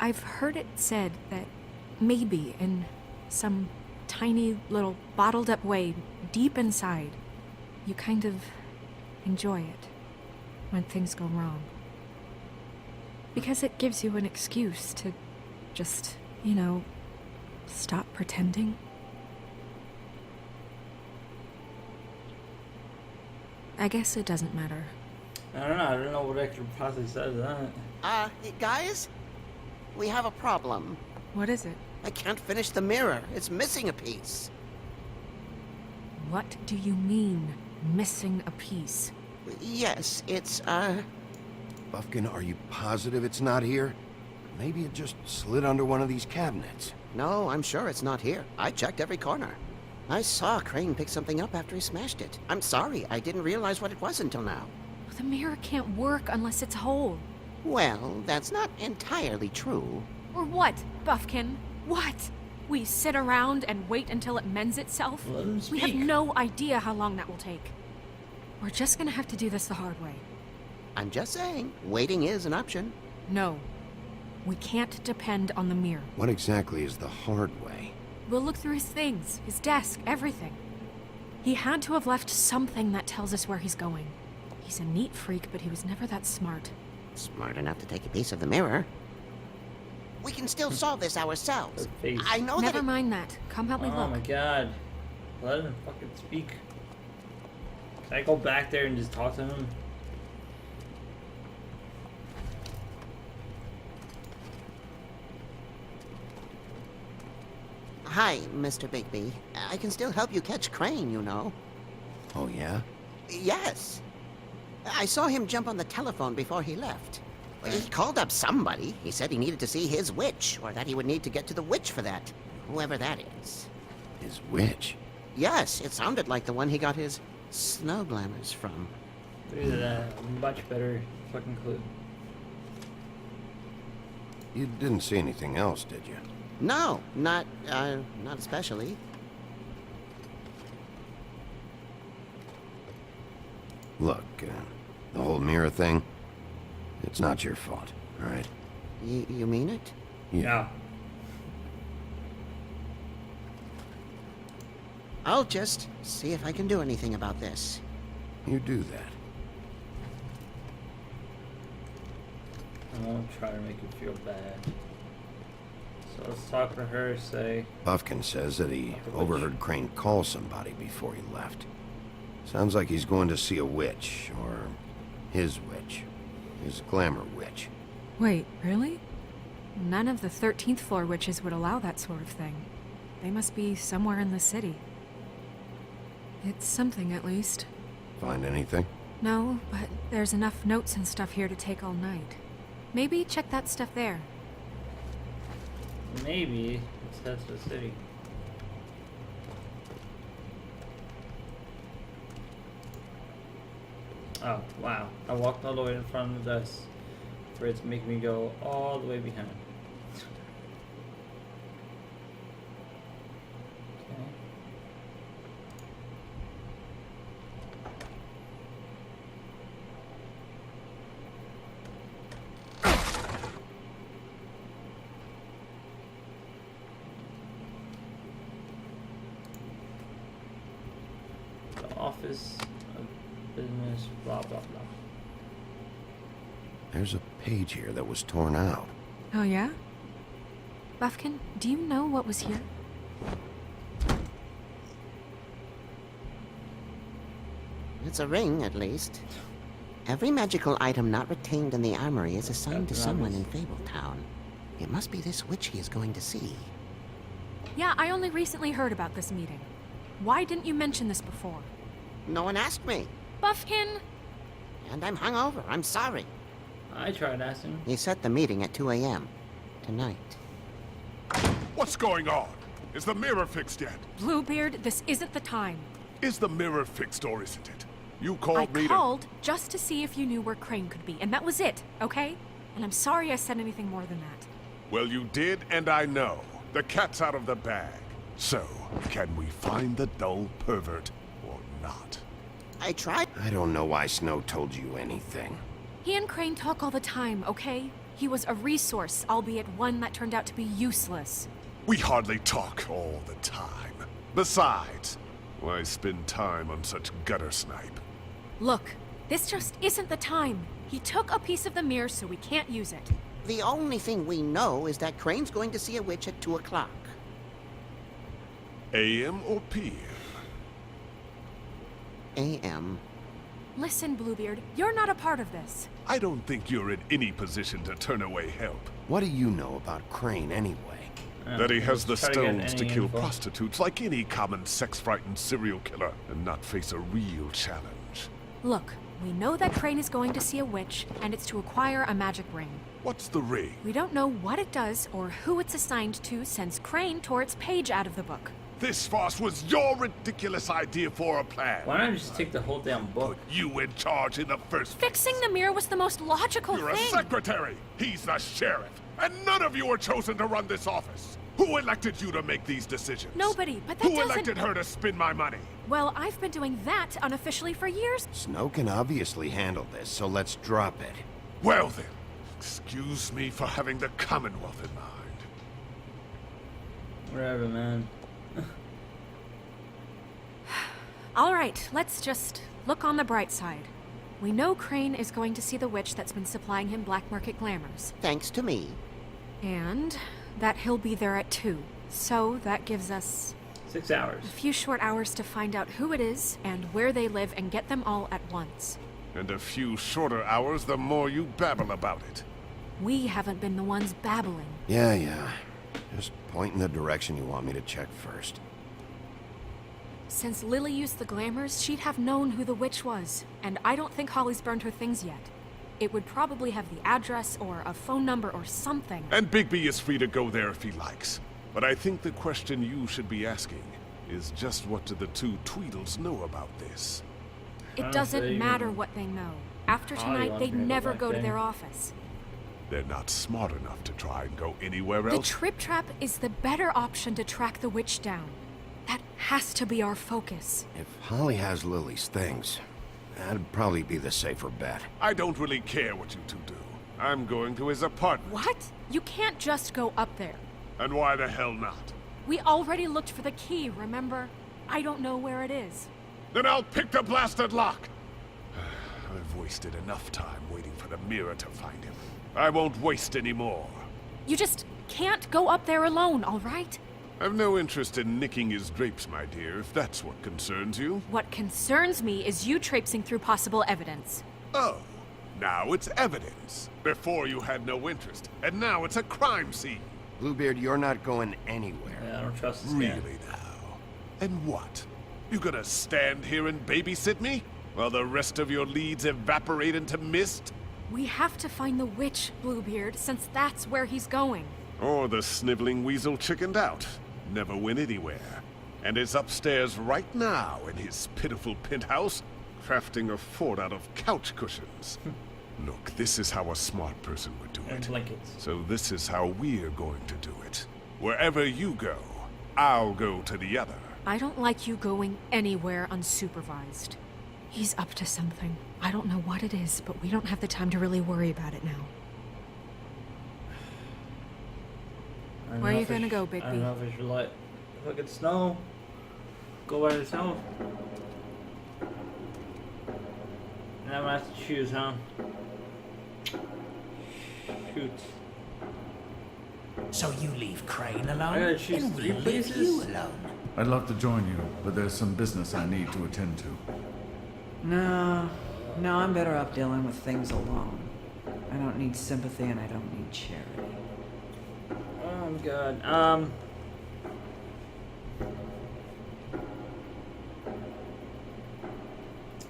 I've heard it said that maybe in some tiny little bottled up way deep inside, you kind of enjoy it when things go wrong. Because it gives you an excuse to just, stop pretending. I guess it doesn't matter. I don't know what I could possibly say to that. Guys? We have a problem. What is it? I can't finish the mirror. It's missing a piece. What do you mean, missing a piece? Yes, it's, Buffkin, are you positive it's not here? Maybe it just slid under one of these cabinets. No, I'm sure it's not here. I checked every corner. I saw Crane pick something up after he smashed it. I'm sorry, I didn't realize what it was until now. The mirror can't work unless it's whole. Well, that's not entirely true. Or what, Buffkin? What? We sit around and wait until it mends itself? Let him We have speak. no idea how long that will take. We're just gonna have to do this the hard way. I'm just saying, waiting is an option. No. We can't depend on the mirror. What exactly is the hard way? We'll look through his things, his desk, everything. He had to have left something that tells us where he's going. He's a neat freak, but he was never that smart. Smart enough to take a piece of the mirror. We can still solve this ourselves. Her face. I know Never that mind that. Come help me Oh look. my god. Let him fucking speak. Can I go back there and just talk to him? Hi, Mr. Bigby. I can still help you catch Crane, you know. Oh, yeah? Yes. I saw him jump on the telephone before he left. He called up somebody. He said he needed to see his witch, or that he would need to get to the witch for that. Whoever that is. His witch? Yes, it sounded like the one he got his snow glamours from. Look at that. Much better fucking clue. You didn't see anything else, did you? No, not especially. Look, the whole mirror thing, it's not your fault, all right? You mean it? Yeah. I'll just see if I can do anything about this. You do that. I won't try to make you feel bad. So let's talk to her, say... Buffkin says that he overheard Crane call somebody before he left. Sounds like he's going to see a witch, or his witch. His glamour witch. Wait, really? None of the 13th floor witches would allow that sort of thing. They must be somewhere in the city. It's something, at least. Find anything? No, but there's enough notes and stuff here to take all night. Maybe check that stuff there. Maybe let's head to the city. Oh, wow. I walked all the way in front of the desk for it to make me go all the way behind. Okay. The office of business, blah, blah, blah. There's a page here that was torn out. Oh, yeah? Buffkin, do you know what was here? It's a ring, at least. Every magical item not retained in the armory is assigned to someone in Fabletown. It must be this witch he is going to see. Yeah, I only recently heard about this meeting. Why didn't you mention this before? No one asked me, Buffkin! and I'm hungover. I'm sorry. I tried asking. He set the meeting at 2 a.m. tonight. What's going on? Is the mirror fixed yet? Bluebeard, this isn't the time. Is the mirror fixed or isn't it? You I called me to... called just to see if you knew where Crane could be, and that was it, okay? And I'm sorry I said anything more than that. Well, you did, and I know. The cat's out of the bag. So, can we find the dull pervert or not? I tried. I don't know why Snow told you anything. He and Crane talk all the time, okay? He was a resource, albeit one that turned out to be useless. We hardly talk all the time. Besides, why spend time on such gutter snipe? Look, this just isn't the time. He took a piece of the mirror, so we can't use it. The only thing we know is that Crane's going to see a witch at 2 o'clock. AM or PM? A.M. Listen, Bluebeard, you're not a part of this. I don't think you're in any position to turn away help. What do you know about Crane anyway? That he has the Try to get stones to any kill info. prostitutes like any common sex-frightened serial killer and not face a real challenge. Look, we know that Crane is going to see a witch, and it's to acquire a magic ring. What's the ring? We don't know what it does or who it's assigned to since Crane tore its page out of the book. This farce was your ridiculous idea for a plan. Why not just take the whole damn book? Put you in charge in the first place. Fixing the mirror was the most logical You're a thing. secretary. He's the sheriff. And none of you were chosen to run this office. Who elected you to make these decisions? Nobody, but that Who doesn't... elected her to spend my money? Well, I've been doing that unofficially for years. Snow can obviously handle this, so let's drop it. Well then, excuse me for having the Commonwealth in mind. Whatever, man. All right, let's just look on the bright side. We know Crane is going to see the witch that's been supplying him black market glamours. Thanks to me. And that he'll be there at 2. So that gives us 6 hours. a few short hours to find out who it is and where they live and get them all at once. And a few shorter hours, the more you babble about it. We haven't been the ones babbling. Yeah. Just point in the direction you want me to check first. Since Lily used the glamours, she'd have known who the witch was. And I don't think Holly's burned her things yet. It would probably have the address or a phone number or something. And Bigby is free to go there if he likes. But I think the question you should be asking is just what do the two Tweedles know about this? It Honestly, doesn't matter what they know. After Holly tonight, wants they'd me to go never back go to there. their office. They're not smart enough to try and go anywhere The else. Trip Trap is the better option to track the witch down. That has to be our focus. If Holly has Lily's things, that'd probably be the safer bet. I don't really care what you two do. I'm going to his apartment. What? You can't just go up there. And why the hell not? We already looked for the key, remember? I don't know where it is. Then I'll pick the blasted lock. I've wasted enough time waiting for the mirror to find him. I won't waste any more. You just can't go up there alone, all right? I've no interest in nicking his drapes, my dear, if that's what concerns you. What concerns me is you traipsing through possible evidence. Oh, now it's evidence. Before you had no interest, and now it's a crime scene. Bluebeard, you're not going anywhere. Yeah, I don't trust this guy. Really now? And what? You gonna stand here and babysit me? While the rest of your leads evaporate into mist? We have to find the witch, Bluebeard, since that's where he's going. Or the sniveling weasel chickened out. Never went anywhere. And is upstairs right now in his pitiful penthouse, crafting a fort out of couch cushions. Look, this is how a smart person would do And it. blankets. So this is how we're going to do it. Wherever you go, I'll go to the other. I don't like you going anywhere unsupervised. He's up to something. I don't know what it is, but we don't have the time to really worry about it now. I don't Where know are you if I gonna sh- go, I Bigby? don't know if I should let fucking Snow go by herself. And I'm gonna have to choose, huh? Shoot. So you leave Crane alone? I gotta choose and 3 we'll leave places? you alone. I'd love to join you, but there's some business I need to attend to. No, I'm better off dealing with things alone. I don't need sympathy and I don't need charity. Oh my god.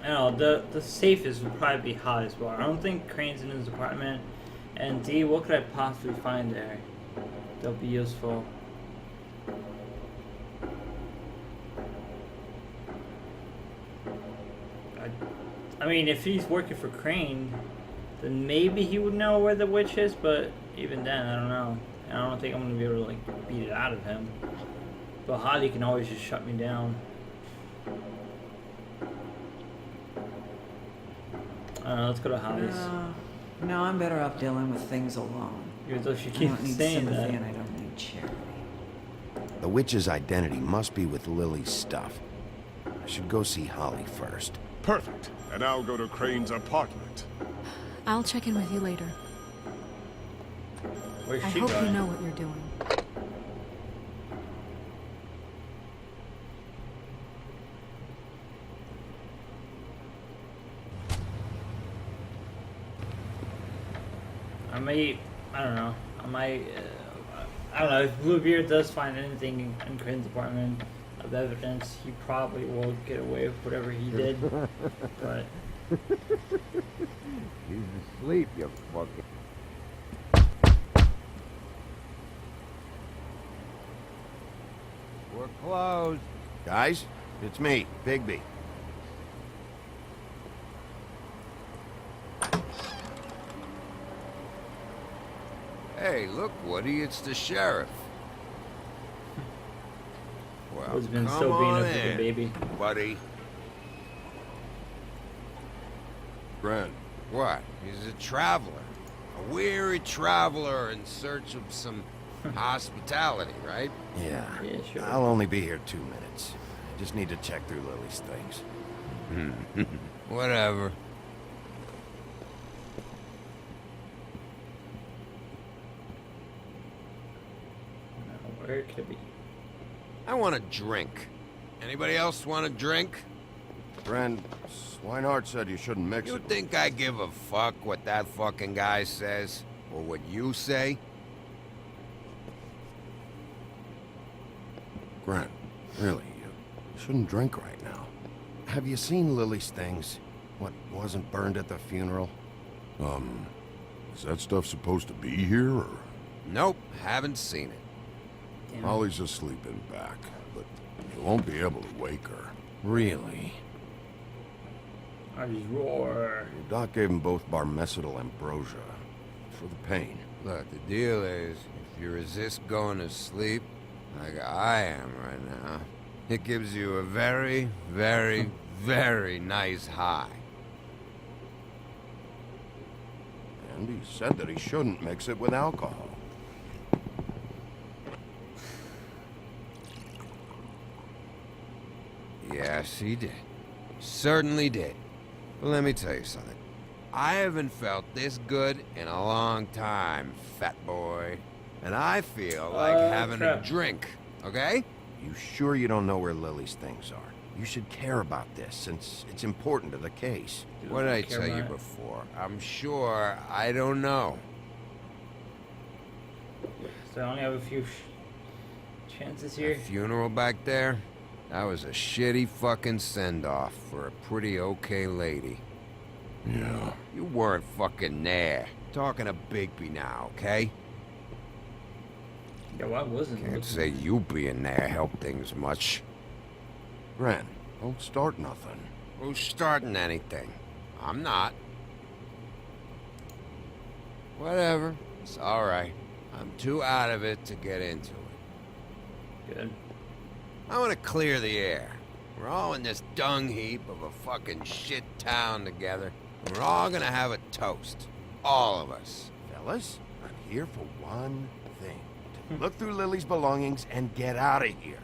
I don't know, the safest would probably be Holly's bar. I don't think Crane's in his apartment. And D, what could I possibly find there that'll be useful? I mean, if he's working for Crane, then maybe he would know where the witch is, but even then, I don't know. I don't think I'm gonna be able to like beat it out of him. But Holly can always just shut me down. I don't know, let's go to Holly's. No, No, I'm better off dealing with things alone. Even though she I keeps don't need saying sympathy that. and I don't need charity. The witch's identity must be with Lily's stuff. I should go see Holly first. Perfect. And I'll go to Crane's apartment. I'll check in with you later. Where's I she hope going? you know what you're doing. I don't know. I don't know. If Bluebeard does find anything in Crane's apartment of evidence, he probably will get away with whatever he did. But He's asleep, you fucking... We're closed. Guys, it's me, Bigby. Hey, look, Woody, it's the sheriff. Well, it's been come so being on up with the in, baby. buddy. Grant, What? He's a traveler. A weary traveler in search of some hospitality, right? yeah. Yeah, sure. I'll only be here 2 minutes. I just need to check through Lily's things. Whatever. Now, where could it be? I want a drink. Anybody else want a drink? Friend, Swinehart said you shouldn't mix You it. think I give a fuck what that fucking guy says? Or what you say? Grant, really, you shouldn't drink right now. Have you seen Lily's things? What wasn't burned at the funeral? Is that stuff supposed to be here, or? Nope, haven't seen it. Damn. Holly's asleep in back, but you won't be able to wake her. Really? I just roar. The doc gave them both barmecidal ambrosia. For the pain. Look, the deal is, if you resist going to sleep, like I am right now, it gives you a very, very, very nice high. And he said that he shouldn't mix it with alcohol. Yes, he did. Certainly did. But let me tell you something. I haven't felt this good in a long time, fat boy. And I feel like having crap. a drink, okay? You sure you don't know where Lily's things are? You should care about this, since it's important to the case. What did I Care tell you about it. before? I'm sure I don't know. So I only have a few chances here. That funeral back there? That was a shitty fucking send-off for a pretty okay lady. Yeah. You weren't fucking there. Talking to Bigby now, okay? Yeah, well, I wasn't. Can't looking- say you being there helped things much. Grant, don't start nothing. Who's starting anything? I'm not. Whatever. It's alright. I'm too out of it to get into it. Good. I want to clear the air. We're all in this dung heap of a fucking shit town together. And we're all gonna have a toast. All of us. Fellas, I'm here for one thing. To look through Lily's belongings and get out of here.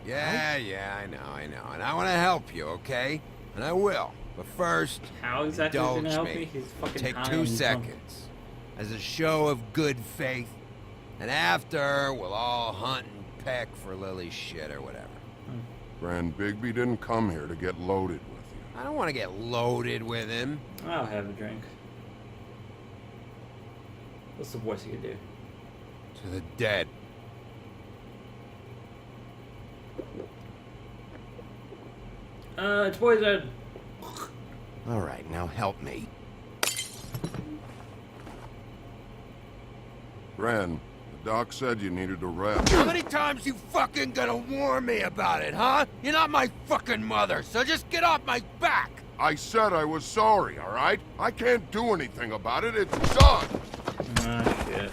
Now, Yeah, I know. And I want to help you, okay? And I will. But first, How exactly is he gonna indulge help me. me? He's fucking Take high 2 and drunk. seconds. As a show of good faith. And after, we'll all hunt and peck for Lily's shit or whatever. Grand Bigby didn't come here to get loaded with you. I don't want to get loaded with him. I'll have a drink. What's the worst you could do? To the dead. It's poison. All right, now help me. Gran, the doc said you needed a rest. How many times you fucking gonna warn me about it, huh? You're not my fucking mother, so just get off my back! I said I was sorry, all right? I can't do anything about it. It's done. Ah, shit.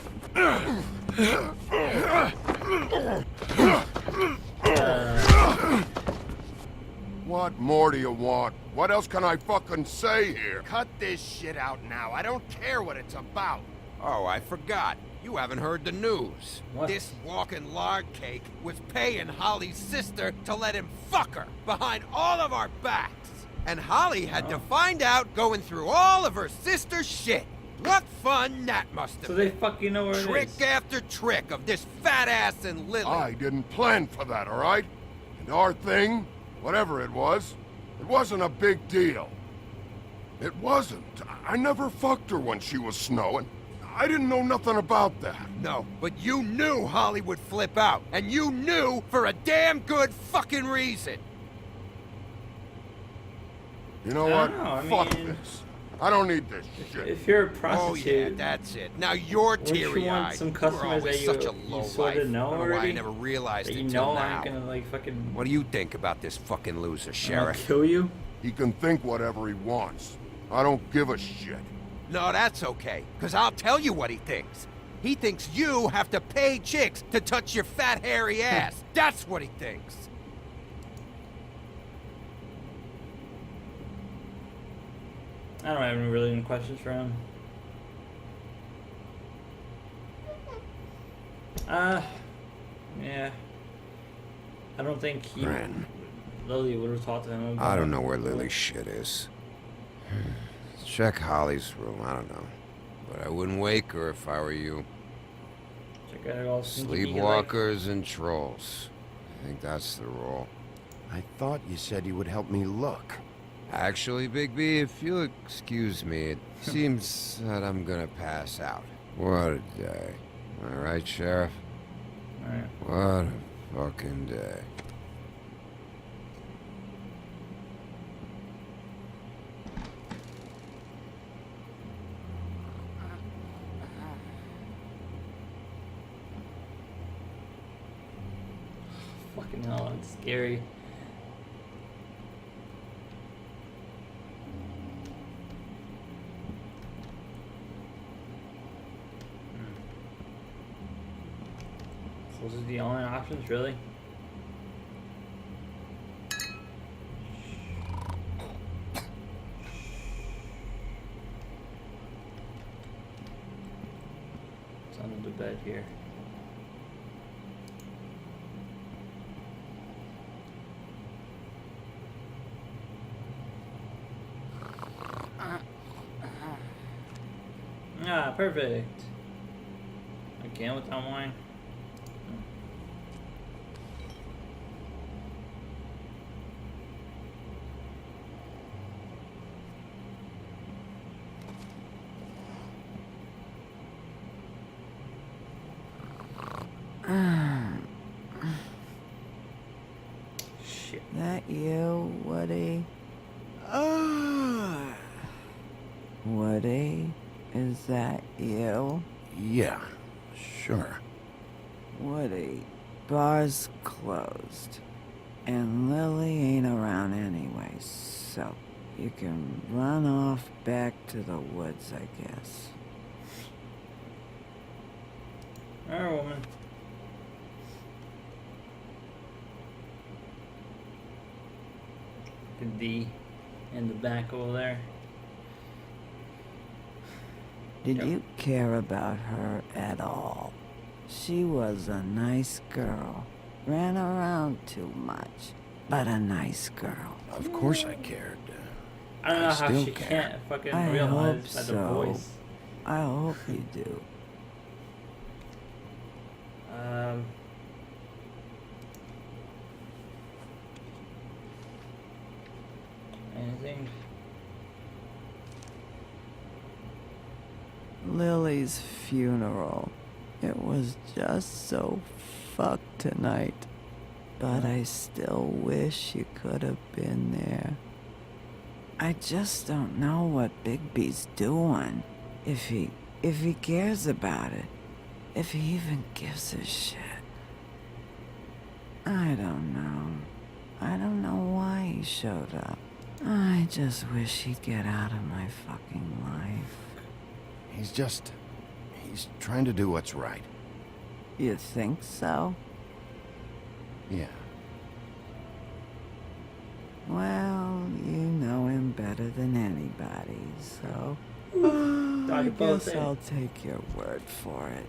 Why What more do you want? What else can I fucking say here? Cut this shit out now. I don't care what it's about. Oh, I forgot. You haven't heard the news. What? This walking lard cake was paying Holly's sister to let him fuck her behind all of our backs. And Holly had to find out going through all of her sister's shit. What fun that must have So been. they fucking know where it Trick is. after trick of this fat ass and Lily. I didn't plan for that, all right? And our thing, whatever it wasn't a big deal. It wasn't. I never fucked her when she was snowing. I didn't know nothing about that. No, but you knew Holly would flip out. And you knew for a damn good fucking reason. You know I what? don't know, I Fuck mean- this. I don't need this shit. If you're a Oh yeah, prostitute, that's it. Now you're wouldn't you want teary-eyed. some You were customers always that such a you low sort of life. know I don't know why I already? never realized that it you till know now. aren't gonna like fucking What do you think about this fucking loser, Sheriff? kill you? He can think whatever he wants. I don't give a shit. No, that's okay, because I'll tell you what he thinks. He thinks you have to pay chicks to touch your fat, hairy ass. That's what he thinks. I don't have any really any questions for him. Yeah. I don't think Ren. Lily would have talked to him about I don't know where Lily's shit is. Check Holly's room, I don't know. But I wouldn't wake her if I were you. Check out all sneaky deaky, like- Sleepwalkers and trolls. I think that's the rule. I thought you said you would help me look. Actually, Big B, if you'll excuse me, it seems that I'm gonna pass out. What a day. All right, Sheriff? Alright. What a fucking day. Fucking hell, it's scary. So those are the only options, really? It's under the bed here. Ah, perfect. Again with that wine. Shit. That you, Woody? Woody? Is that you? Yeah, sure. Woody, bar's closed. And Lily ain't around anyway, so you can run off back to the woods, I guess. Alright, woman. The D in the back over there. Did Yep. you care about her at all? She was a nice girl. Ran around too much, but a nice girl. Of course I cared. I don't know I how still she care. can't fucking I realize hope by the so. voice. I hope you do. Anything? Lily's funeral. It was just so fucked tonight. But I still wish you could have been there. I just don't know what Bigby's doing. If he cares about it. If he even gives a shit. I don't know. I don't know why he showed up. I just wish he'd get out of my fucking life. He's trying to do what's right. You think so? Yeah. Well, than anybody, so Doggy I guess pose, eh? I'll take your word for it.